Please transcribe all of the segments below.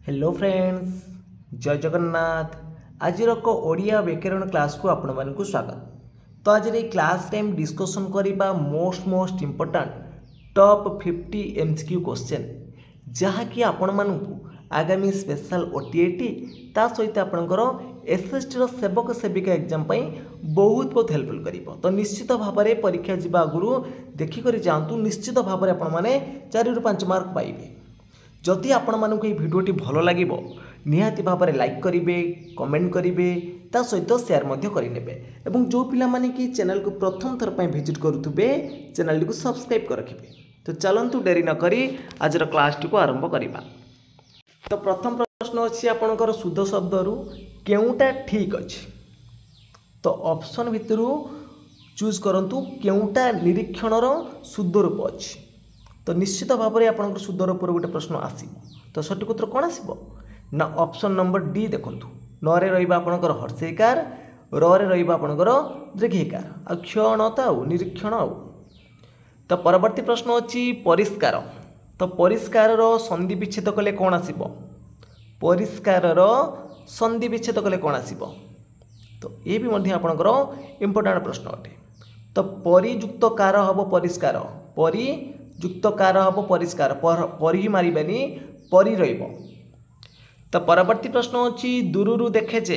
Hello friends, जय जगन्नाथ। आज ओडिया व्याकरण क्लास को आपण मानकु स्वागत। तो आज ये क्लास टाइम डिस्कशन करिबा most important top 50 MCQ question जहाँकि आपण मानकु आगामी स्पेशल ओटीएटी ता सहित आपणकर एसएसटी सेवक सेविका एग्जाम पई बहुत हेल्पफुल करिवो। तो निश्चित भाव में परीक्षा जीवा आगु देखिक जातु, निश्चित भाव में आपण माने 4 ରୁ 5 मार्क पाइबे। जदि आपण मानक ये भिडियोटी भल लगे निहाती भाव में लाइक करेंगे, कमेंट करेंगे, ता सहित शेयर करेंगे एवं जो पिला माने कि चैनल को प्रथम थर पर विजिट करुवे चैनल को सब्सक्राइब कर रखिए। तो चलतु डेरी न करी आज क्लास टी को आरंभ करवा। तो प्रथम प्रश्न अच्छी आपणकर शुद्ध शब्द रु केउटा ठीक अच्छे। तो ऑप्शन भितर चूज करंतु केउटा निरीक्षणर शुद्ध रूप अच्छी। तो निश्चित भाव में आपंकर शुद्ध रूप गोटे प्रश्न आसो। तो सठिक उत्तर कौन आसो ना ऑप्शन नंबर डी देखूँ। न रे रही आपंकर हर्षेकार, र रे रही आपंकर दीर्घिकार आ क्षणता निरीक्षण आउ। तो परवर्ती प्रश्न अच्छी परिष्कार। तो परिष्कार संधि विच्छेद कले कौन आसो? परिष्कार संधि विच्छेद कले कौन आसो? तो ये भी आपंकर इम्पोर्टेंट प्रश्न अटे। तो परियुक्त कार हम परिष्कार, परियुक्त कार हम परिष्कार, परि मारिबानी परि रहिबो। तो परवर्ती प्रश्न अच्छी दूरु देखे जे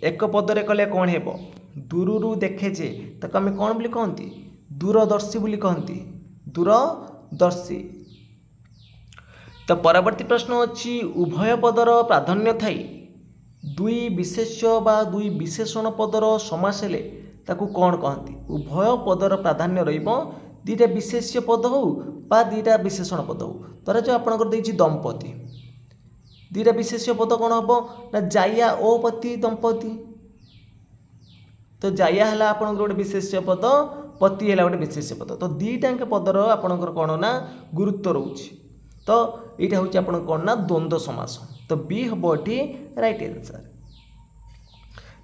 एक पदरे कले कौन हेबो? दूरु देखे जे ताको आमे कौन बोली कहंती? दूरदर्शी बोली कहंती, दूरदर्शी। तो परवर्ती प्रश्न अच्छी उभय पदर प्राधान्य थाई दुई विशेष्य बा दुई विशेषण पदर समास हेले ताकू कौन कहती? उभय पदर प्राधान्य रहिबो दीटा विशेष्य पद हो बा दीटा विशेषण पद हो। तर जो आपंकर देछि दंपति, दीटा विशेष्य पद कौन हम ना जाया ओ पति दंपति। तो जाया है आपंकर गोटे विशेष्य पद, पति है गोटे विशेष्य पद। तो दीटाक पदर आपंकर कौन ना गुरुत्व रोचे। तो यहाँ हूँ आप कौन ना द्वंद्व समास। तो बी हम ये राइट आंसर।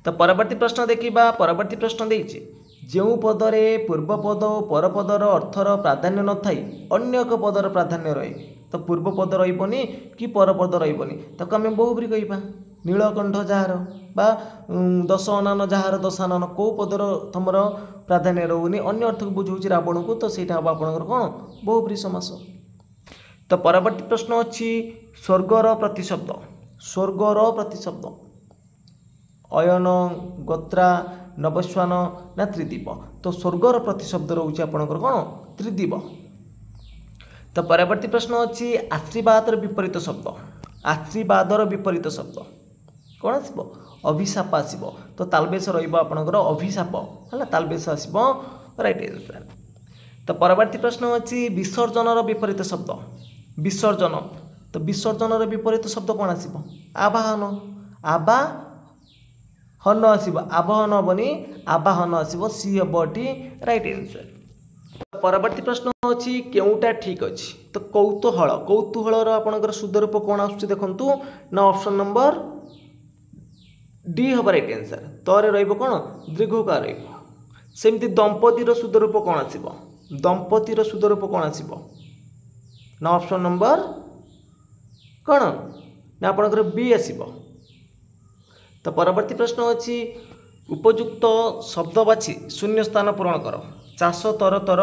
तो परवर्ती प्रश्न देखा। परवर्ती प्रश्न देछि जो पदरे पूर्व पद पर पदर अर्थर प्राधान्य न थाई अन्य एक पदर प्राधान्य रहे। तो पूर्व पद रही कि पर पद रही ताको आम बहुब्री कह नीलकंठ जार बा दश अनान जार दशानन कौ पदर तुमर प्राधान्य रोनी अन्य अर्थ को बुझाऊँ रावण को। तो सहीटा हम आपंकर कौन बहुब्री समास। तो परवर्ती प्रश्न अच्छी स्वर्गर प्रतिशब्द। स्वर्गर प्रतिशब्द अयन, गोत्रा, नवस्वान ना त्रिदीप। तो स्वर्गर प्रतिशब्द रोचे आपंकर कौन त्रिदीप। तो परवर्ती प्रश्न अच्छी आशीर्वादर विपरीत शब्द। आशीर्वादर विपरीत शब्द कौन आसो? अभिशाप आसो। तो तालबेश रहा अभिशाप है, तालबेश आसो राइट आंसर। तो परवर्ती प्रश्न अच्छी विसर्जनर विपरीत शब्द। विसर्जन। तो विसर्जनर विपरीत शब्द कौन आसो? आवाहन। आवाहन आसो, आवाहन हेनी आवाहन आसो। सी हम ये राइट आंसर। परवर्ती प्रश्न अच्छी केउटा ठीक अच्छी। तो कौतूहल, कौतूहलर आपंकर शुद्ध रूप कौन आसुची देखंतु ना ऑप्शन नंबर डी हम राइट आंसर। तरे रहिबो कौन दीर्घकार रहिबो। सेमती दंपतिर शुद्ध रूप कौन आसो? दंपतिर शुद्ध रूप कौन आसो ना ऑप्शन नंबर कौन ना आपंकर बी आसो। तो परवर्ती प्रश्न अच्छी उपयुक्त शब्द बाछि शून्य स्थान पूरण कर। चाष तर तर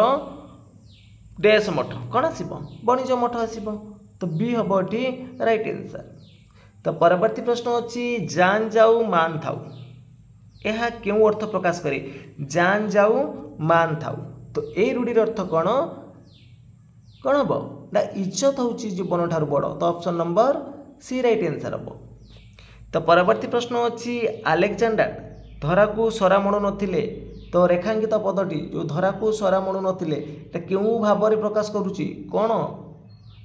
डैश मठ कौन आसो? वाणिज्य मठ आसो। तो बी हम ये राइट आंसर। तो परवर्ती प्रश्न अच्छी जान जाऊ मान थाऊ। यह क्यों अर्थ प्रकाश करे? जान जाऊ मान थाऊ। तो ये रूढ़िर अर्थ कौन कौन हम ना इज्जत हूँ जीवन ठार बड़। तो option number C right answer हम। तो परवर्ती प्रश्न अच्छी आलेक्जेंडर धरा को सरा मणु नथिले। तो रेखांकित पदटी जो धरा को सरा मणु नथिले क्यों भाव में प्रकाश करुच्ची कौन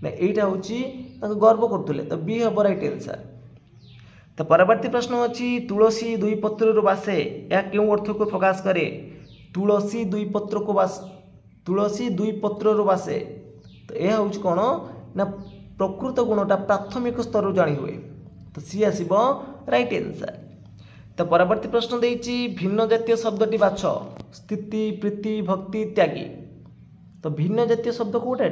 ना यहाँ हूँ गर्व करुले। तो बी हम राइट आंसर। तो परवर्ती प्रश्न अच्छी तुलसी दुई पत्र बासे यह क्यों अर्थ को प्रकाश करे? तुलसी दुई पत्र को बास, तुलसी दुई पत्र बासे। तो यह हूँ कौन ना प्रकृत गुणटा प्राथमिक स्तर जानी हुए। तो सी आसो राइट आंसर। तो परवर्ती प्रश्न देछि भिन्न जातीय शब्दटी बाछ। स्थिति, प्रीति, भक्ति, त्यागी। तो भिन्न जातीय शब्द कौटा?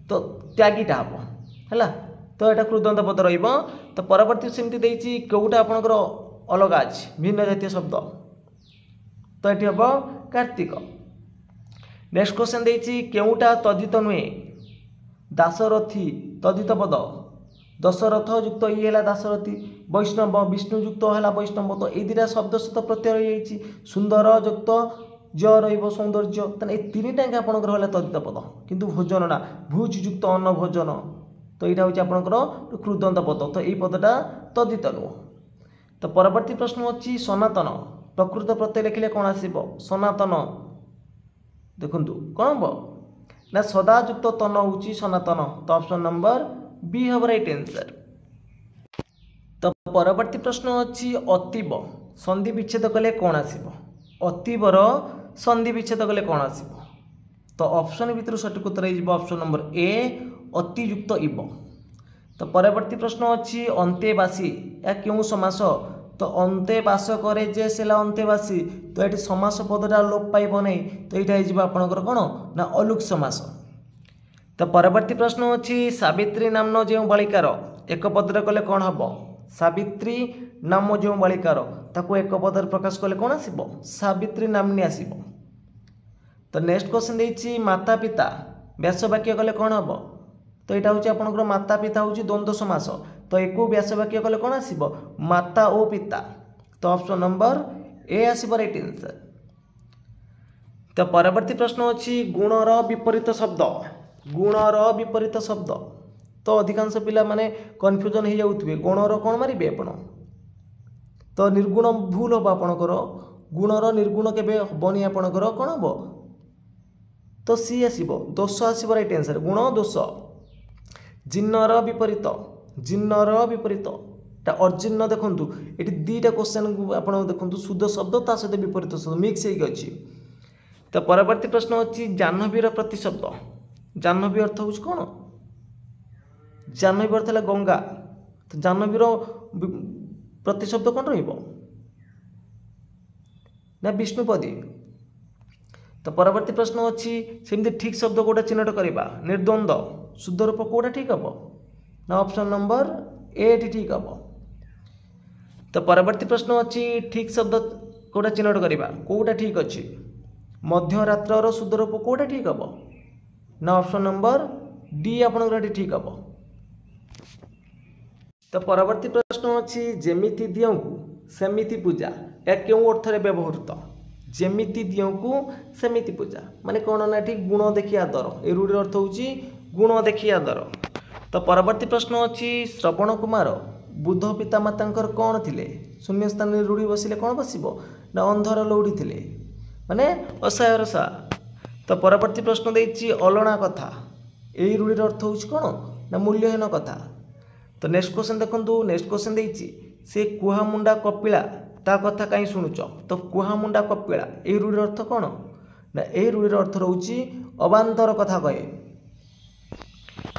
तो त्यागीटा हम। है तो यहाँ कृदंत पद तो परवर्ती सेमती देती कौटा आपणकर अलग अच्छी भिन्न जातीय शब्द तो ये हम कार्तिक। नेक्स्ट क्वेश्चन देती केउटा तद्धित नुहे दासरथी तद्धित पद दशरथ युक्त ये है दासरथी वैष्णव विष्णु युक्त है वैष्णव तो ये दुटा शब्द सहित प्रत्यय रही सुंदर युक्त ज रौंदर्य तेना ये तीन टाइम आपंकर है तद्धित पद किंतु भोजन ना भुज युक्त अन्न भोजन तो यहाँ हूँ आपंकर कृदंत पद तो ये पदटा तद्धित नुह। तो परवर्ती प्रश्न अच्छी सनातन प्रकृत प्रत्यय लिखिले कौन आसब सनातन देखु कौन हम ना सदा युक्त तन हूँ सनातन तो ऑप्शन नंबर बी हम राइट आंसर। तो परवर्ती प्रश्न अच्छी अतीब संधि विच्छेद कले कौन आसब अतीबर संधि विच्छेद कले कौन आसब तो ऑप्शन भितर सठिक उत्तर हो ऑप्शन नंबर ए अतियुक्त इब। तो परवर्ती प्रश्न अच्छी अंतेवासी या क्यों समास तो अंतेवास करे जे सेला अंतेवासी तो ये समास पदटा लोप पाइब नहीं तो यहाँ आपंकर कौन ना अलुक समास। तो परवर्ती प्रश्न अच्छी सावित्री नामन जो बालिकार एक पदरे कले कौन हम सावित्री नाम जो बालिकार ताको एक पदर प्रकाश कले कौन आसब सावित्री नामनी आसब। तो नेक्स्ट क्वेश्चन देती माता पिता व्यास वाक्य कले कौन हम तो यहाँ हूँ आपंकर माता पिता हूँ द्वंद्व समास तो एक व्यास वाक्य कले कौन आसब माता और पिता तो ऑप्शन नंबर ए आसब राइट आंसर। तो परवर्ती प्रश्न अच्छी गुणर विपरीत शब्द गुणर विपरीत शब्द तो अधिकांश पिला माने कन्फ्यूजन हो जाउथिबे गुणर कौन मारिबे आपण तो निर्गुण भूल हम आपणकर गुणर निर्गुण केबे हबनी आपणकर कौन हम तो सी आसब दोष आसब राइट आंसर गुण दोष। जिन्नर विपरीत जिन्नर विपरीत अर्जिन्न देखु ये दुईटा क्वेश्चन आप देखो शुद्ध शब्द ता सहित विपरीत शब्द मिक्स होगी। तो परवर्ती प्रश्न अच्छी जाह्नवीर प्रतिशब्द जाह्नवी अर्थ हूँ कौन जाह्नवी अर्थ है गंगा तो जाह्नवीर प्रतिशब्द कौन ना विष्णुपदी। तो परवर्ती प्रश्न अच्छी सेमती ठीक शब्द कौटा चिन्हट करवा निर्द्वंद शुद्ध रूप कौटा ठीक हम ना ऑप्शन नंबर ए ठीक हम। तो परवर्ती प्रश्न अच्छी ठीक शब्द कौटा चिन्हट करवा कौटा ठीक अच्छी मध्यरात्र शुद्ध रूप कौटा ठीक हम ना ऑप्शन नंबर डी आपन ठीक हम। तो परवर्ती प्रश्न अच्छी जेमिति दियों को सेमिति पूजा या क्यों अर्थ रे व्यवहृत जेमिति दियों को सेमिति पूजा माने कौन ना ठीक गुण देखी आदर ए रूढ़ अर्थ हूँ गुण देखी आदर। तो परवर्ती प्रश्न अच्छी श्रवण कुमार बुध पितामाता कौन थिले शून्य स्थान रूढ़ी बसिले कौन बसब ना अंधर लौड़ी थिले माने असहायर सा। तो परवर्ती प्रश्न देती अलणा कथा यही रूढ़ी अर्थ हूँ कौन ना मूल्यहीन कथा। तो नेक्स्ट क्वेश्चन देखो नेक्स्ट क्वेश्चन देती से कुहामुंडा कपिला ता कथा कहीं शुणुच तो कुहामुंडा कपिला यही रूढ़ी अर्थ कौन ना यही रूढ़ी अर्थ रोचे अबांतर कथा कहे।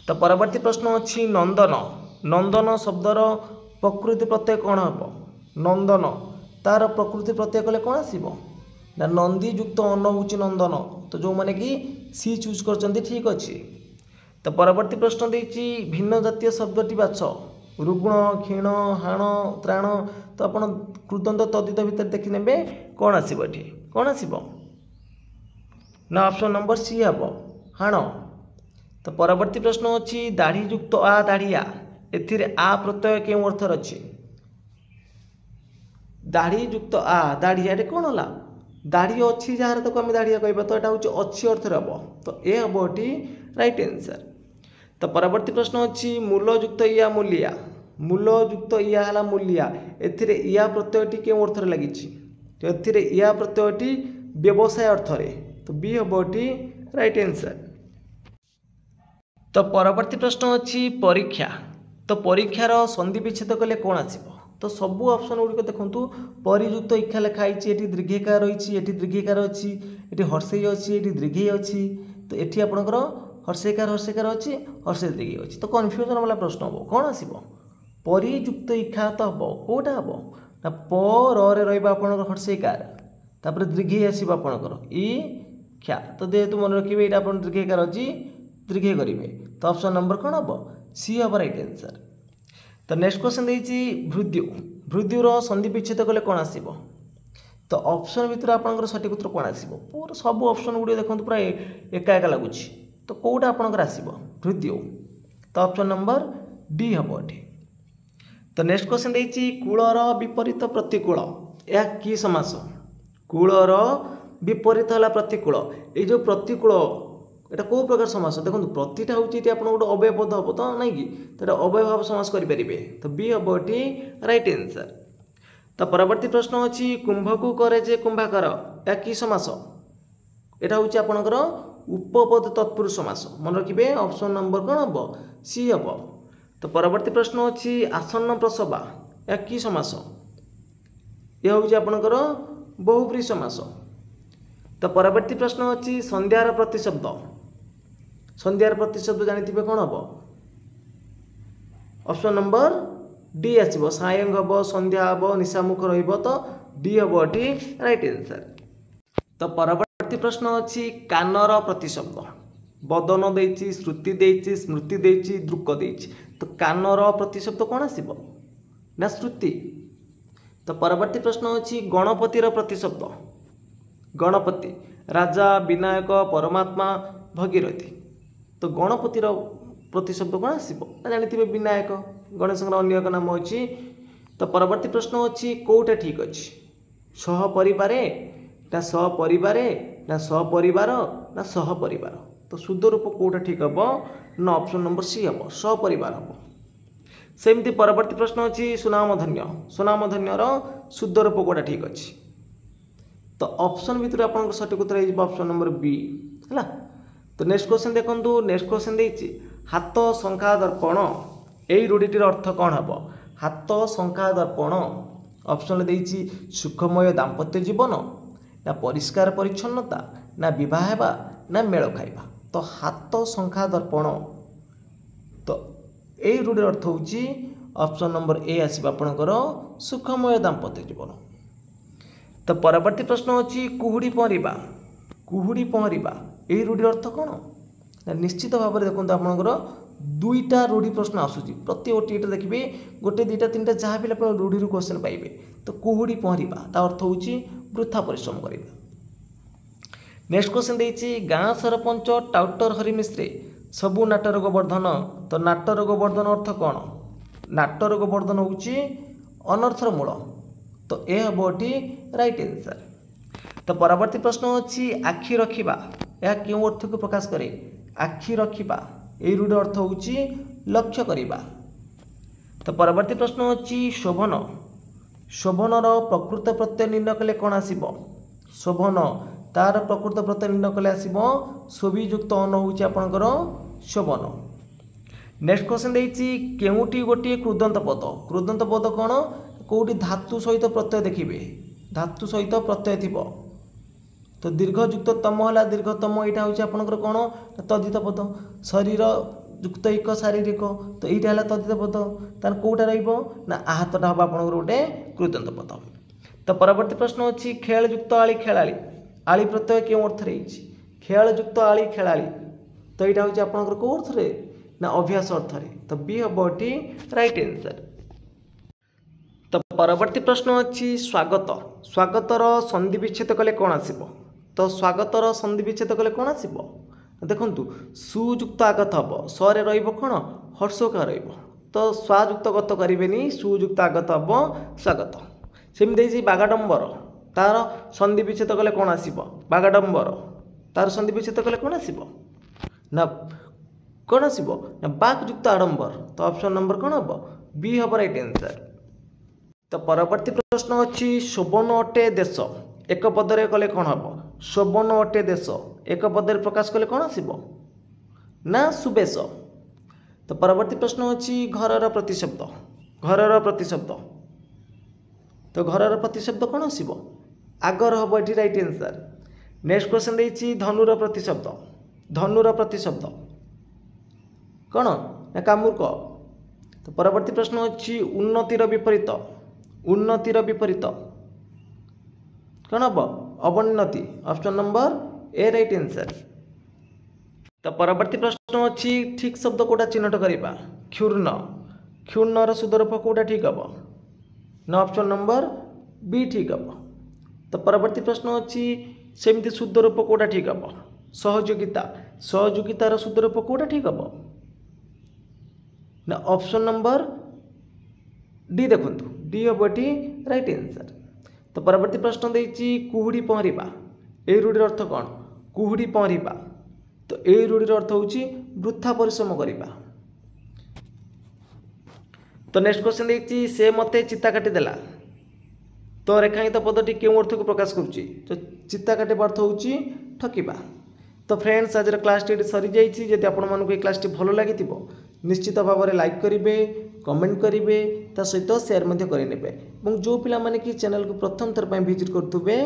तो परवर्ती प्रश्न अच्छी नंदन नंदन शब्दर प्रकृति प्रत्यय कौन हम नंदन तार प्रकृति प्रत्यय कले कौन आसब ना नंदी युक्त अन्न हूँ नंदन तो जो मैंने कि सी चूज कर ठीक अच्छे। तो परवर्ती प्रश्न देती भिन्न जातीय शब्दटी बाछ रुग्ण क्षीण हाण त्राण तो आप कृदंत तद्धित भितर देखने कौन आसब ये कौन आसब ना ऑप्शन नंबर सी हम हाण। तो परवर्ती प्रश्न अच्छी दाढ़ी युक्त आ दाढ़िया एथिरे आ प्रत्यय क्यों अर्थ अच्छी दाढ़ी युक्त आ दाढ़िया कौन है दाढ़ी अच्छी जहाँ तक आम दाढ़िया कह तो यहाँ हूँ अच्छी अर्थ हम तो ये हम ये राइट आंसर। तो परवर्ती प्रश्न अच्छी मूल युक्त या मूलिया मूल युक्त या है मूलिया एथिरे या प्रत्ययटी क्यों अर्थ लगी तो एथिरे या प्रत्ययटी व्यवसाय अर्थ तो बी हम ये राइट आंसर। तो परवर्ती प्रश्न अच्छी परीक्षा तो परीक्षार संधि विच्छेद कले कौन आसब तो सबू ऑप्शन गुड़िक देखूँ परियुक्त इच्छा लिखाई ये दीर्घिकार रही ये दीर्घिकार अच्छी ये हर्षेय अच्छी ये दीर्घेय अच्छी तो ये आपंकर हर्षेकार अच्छी हर्षे दीर्घ अच्छी तो कन्फ्यूजन वाला प्रश्न हम कौन आसब परियुक्त इच्छा तो हम कौटा हम ना पर रहा हर्षेकार तापर दीर्घेय आसब आपंकर इ ख्या तो जेहेतु मन रखिए ये आप दीर्घिकार अच्छी दीर्घ करेंगे तो ऑप्शन नंबर कौन हम सी हम राइट आंसर। तो नेक्स्ट क्वेश्चन देछि भृद्यु भृद्युर संधि विच्छेद कले कौन आसीबो तो ऑप्शन भितर आपनकर सठिक उत्तर कौन आसीबो पूरा सब ऑप्शन गुडी देखंतु पूरा एका एका लागुछि तो कोउटा आपनकर आसीबो भृद्यु तो ऑप्शन नंबर डी हबो एठी। तो नेक्स्ट क्वेश्चन देछि कूलर विपरीत प्रतिकूल या की समास कूलर विपरीत हला प्रतिकूल ए जो प्रतिकूल एटा को प्रकार समास देखो प्रतिटा होची एटी आपन गोटे अव्यय पद हबो तो नै कि तो एटा अव्यय भाव समास करि परिबे तो बी हबो एटी राइट आंसर। तो परवर्ती प्रश्न अछि कुंभकु करे जे कुंभाकर या की समास एटा होची आपनकर उपपद तत्पुरुष समास मन रखिबे ऑप्शन नंबर कोन हबो सी हबो। तो परवर्ती प्रश्न अछि आसन्न प्रसवा या की समास ये होची आपनकर बहुब्रीहि समास। तो परवर्ती प्रश्न अछि संध्यार प्रतिशब्द संध्यार प्रतिशब्द जानिथिबे कोन हबो ऑप्शन नंबर डी आसीबो सायं हबो संध्या हबो निशामुख रहिबो तो डी हबो एटी राइट आंसर। तो परवर्ती प्रश्न अछि कानर प्रतिशब्द बदन देछि श्रुति देछि स्मृति देछि दृक देछि तो कानर प्रतिशब्द कोन आसीबो ना श्रुति। तो परवर्ती प्रश्न अछि गणपतिर प्रतिशब्द गणपति राजा विनायक परमात्मा भगीरथी तो गणपतिर प्रतिशब्द कौन आसीबो जानिथिबे विनायक गणेश अन्य एक नाम अछि। तो परवर्ती प्रश्न अछि कोटा ठीक अछि सह परिवारे ना सपरिवारे ना सपरिवार ना सह परिवार तो शुद्ध रूप कोटा ठीक हबो ना ऑप्शन नंबर सी हबो सपरिवार हबो। सेमती परवर्ती प्रश्न अछि सुनामधन्य रो शुद्ध रूप कोटा ठीक अछि तो ऑप्शन भितर आपन सठिक उत्तर है ऑप्शन नंबर बी है। तो नेक्स्ट क्वेश्चन देखंतु नेक्स्ट क्वेश्चन देछि हाथ संख्या दर्पण एई रूढ़ीटीर अर्थ कौन हबो हाथ संख्या दर्पण ऑप्शन देछि सुखमय दाम्पत्य जीवन ना परिष्कार परिच्छन्नता ना विवाह हेबा ना मेल खाइबा तो हाथ संख्या दर्पण तो एई रूढ़ीर अर्थ होछि ऑप्शन नंबर ए आसीबा आपनकर सुखमय दाम्पत्य जीवन। तो परवर्ती प्रश्न अछि कुहुड़ी पहरिबा एही रूढ़ी अर्थ कौन निश्चित भाव में देखो आपंकर दुईटा रूढ़ी प्रश्न आसूची प्रति ओटी देखिए गोटे दुईटा तीन जहाँ भी रूढ़ी क्वेश्चन पाइबे तो कुहुड़ी पहरिबा ता अर्थ होछि वृथा परिश्रम करिबा। नेक्स्ट क्वेश्चन देछि गाँ सरपंच टाउटर हरिमिश्रे सबु नाटरोग वर्धन तो नाटरोग वर्धन अर्थ कौन नाटरोग वर्धन होछि अनर्थर मूल तो ए हबो एठी राइट आंसर। तो परवर्ती प्रश्न अछि आखि रखिबा या क्यों अर्थ को प्रकाश करे आखि रखिबा ए रूढ़ अर्थ होछि लक्ष्य करिबा। तो परवर्ती प्रश्न अछि शोभनर प्रकृत प्रत्यय निर्णय कले कोन आसीबो शोभन तार प्रकृत प्रत्यय निर्णय कले आसीबो शोभियुक्त अन होछि आपनकर शोभन। नेक्स्ट क्वेश्चन देछि केउटी गोटे कृदंत पद कोन कोटी धातु सहित प्रत्यय देखिए धातु सहित प्रत्यय थिबो तो दीर्घयुक्त तम है दीर्घतम यहाँ हूँ आपंकर कौन तद्धित पद शरीर युक्त एक शारीरिक तो यहाँ है तद्धित पद तार कौटा रहा आहतटा हम आपंकर गोटे कृदंत पद। तो परवर्ती प्रश्न अच्छी खेलयुक्त आली खेलाड़ी आली प्रत्यय क्यों अर्थ खेलयुक्त आली खेलाड़ी तो यहाँ हूँ आपंकर कौ अर्थ ना अभ्यास अर्थ तो बी हम ये राइट आंसर। तो परवर्ती प्रश्न अच्छी स्वागतर संधि विच्छेद कले कौन आसीबो तो स्वागतर संधि विच्छेद कले कौन आसीबो देखंतु सुयुक्त आगत हम सरे रहिबो कौन हर्षोका रहिबो तो स्वायुक्त गत करेनि सुयुक्त आगत हम स्वागत। सेमती बागाडंबर तार संधि विच्छेद कले कौन आसीबो बागाडंबर तार संधि विच्छेद कले कौन आसीबो ना कौन आसीबो ना बाकयुक्त आडंबर तो ऑप्शन नंबर कौन हम बी हम राइट आंसर। तो परवर्ती प्रश्न अच्छी शोभन अटे देश एक पदरे कले कौन हम शोभन अटे देश एक पदरे प्रकाश कले कौन आसीबो ना सुबेश। तो परवर्ती प्रश्न अच्छी घरर प्रतिशब्द तो घरर प्रतिशब्द कौन आसीबो आगर हम ये राइट आंसर। नेक्स्ट क्वेश्चन देछि धनुर प्रतिशब्द कौन ना कामुक। तो परवर्ती प्रश्न अच्छी उन्नतिर विपरीत कौन हम अवन्नति option number A right answer. तो परवर्ती प्रश्न अच्छी ठीक शब्द कोटा चिन्हट करवा क्षुर्ण क्षुण्णर सुदरूप कौटा ठीक हम ना ऑप्शन नंबर बी ठीक हम। तो परवर्ती प्रश्न अच्छी सेमती शुद्धरूप कौटा ठीक हम सहयोगिता सहयोगितार शुद्धरूप कौटा ठीक हम ना ऑप्शन नंबर डी देखु डी हम ये राइट आंसर। तो परवर्ती प्रश्न देती कुहुड़ी पहरिबा ए रूढ़िर अर्थ कौन कुहुड़ी पहरिबा तो ए रूढ़िर अर्थ होची वृथा परिश्रम करिबा। तो नेक्स्ट क्वेश्चन देखी से मते चिता काटी देला तो रेखांकित पदटी क्यों अर्थ को प्रकाश करुच्ची तो चिता काटिबा अर्थ होची ठकिबा। तो फ्रेंड्स आज क्लास टी सरी जाइए जदि आपण क्लास टी भल लगी निश्चित भाव में लाइक करेंगे कमेंट करेंगे ता सहित शेयर करेंगे और जो पिला माने कि चैनल को प्रथम थर पर विजिट करुवे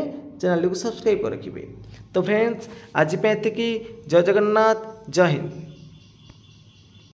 चैनल को सब्सक्राइब कर रखिए। तो फ्रेंड्स आज पे जय जगन्नाथ जय हिंद।